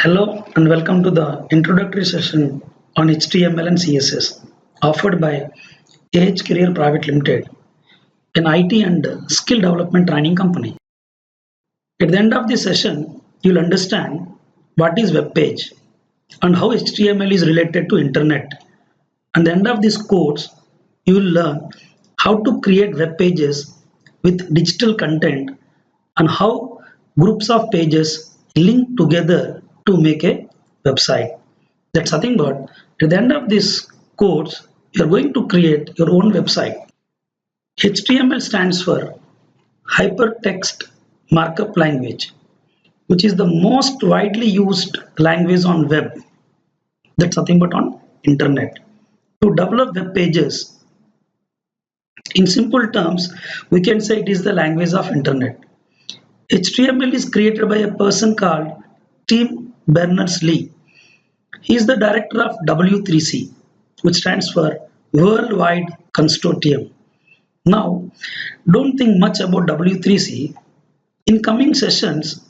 Hello and welcome to the introductory session on HTML and CSS offered by AH Career Private Limited, an IT and skill development training company. At the end of the session, you'll understand what is web page and how HTML is related to internet. At the end of this course, you will learn how to create web pages with digital content and how groups of pages link together to make a website. That's nothing but at the end of this course, you're going to create your own website. HTML stands for Hypertext Markup Language, which is the most widely used language on web. That's nothing but on internet. To develop web pages, in simple terms, we can say it is the language of internet. HTML is created by a person called Tim Berners-Lee. He is the director of W3C, which stands for Worldwide Consortium. Now, don't think much about W3C. In coming sessions,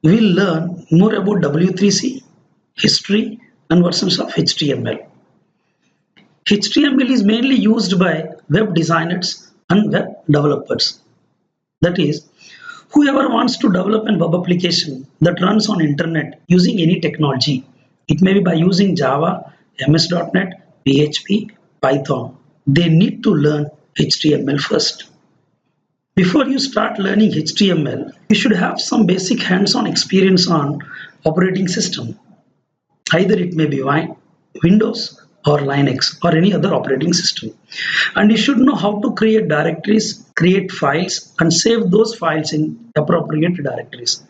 we'll learn more about W3C, history, and versions of HTML. HTML is mainly used by web designers and web developers. That is, whoever wants to develop a web application that runs on internet using any technology, it may be by using Java, MS.NET, PHP, Python, they need to learn HTML first. Before you start learning HTML, you should have some basic hands-on experience on operating system. Either it may be Windows or Linux or any other operating system. And you should know how to create directories, create files, and save those files in appropriate directories.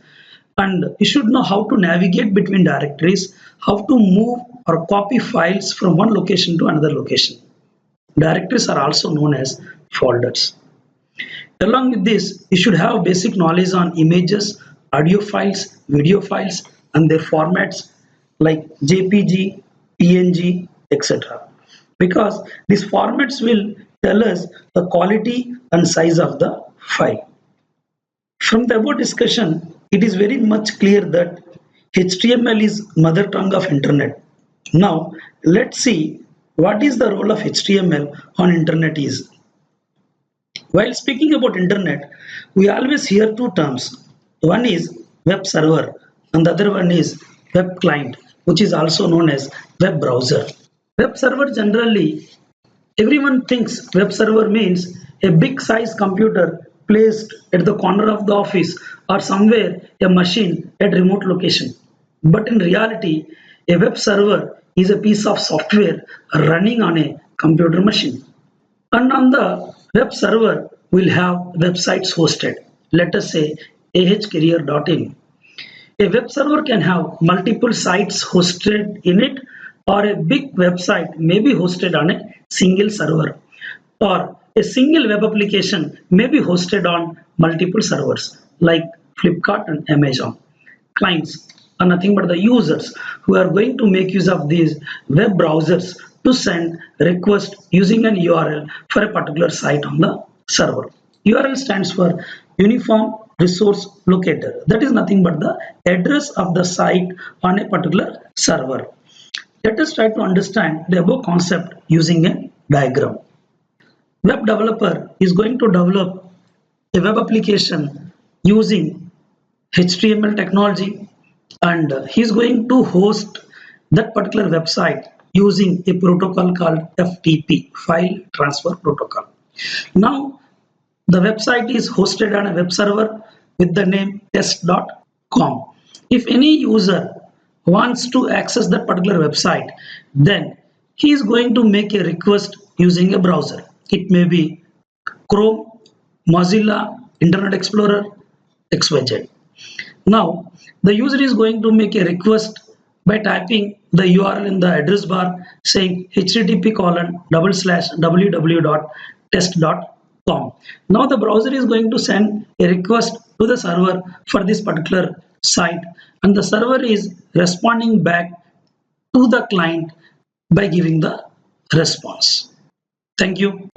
And you should know how to navigate between directories, how to move or copy files from one location to another location. Directories are also known as folders. Along with this, you should have basic knowledge on images, audio files, video files, and their formats like JPG, PNG, etc. Because these formats will tell us the quality and size of the file. From the above discussion, it is very much clear that HTML is mother tongue of internet. Now, let's see what is the role of HTML on internet is. While speaking about internet, we always hear two terms. One is web server and the other one is web client, which is also known as web browser. Web server generally, everyone thinks web server means a big size computer placed at the corner of the office or somewhere a machine at remote location. But in reality, a web server is a piece of software running on a computer machine. And on the web server, we'll have websites hosted. Let us say ahcareer.in. A web server can have multiple sites hosted in it, or a big website may be hosted on a single server, or a single web application may be hosted on multiple servers like Flipkart and Amazon. Clients are nothing but the users who are going to make use of these web browsers to send request using an URL for a particular site on the server. URL stands for Uniform Resource Locator. That is nothing but the address of the site on a particular server. Let us try to understand the above concept using a diagram. Web developer is going to develop a web application using HTML technology, and he is going to host that particular website using a protocol called FTP, File Transfer Protocol. Now, the website is hosted on a web server with the name test.com. If any user wants to access that particular website, then he is going to make a request using a browser. It may be Chrome, Mozilla, Internet Explorer, XYZ. Now, the user is going to make a request by typing the URL in the address bar saying http://www.test.com. Now the browser is going to send a request to the server for this particular site, and the server is responding back to the client by giving the response. Thank you.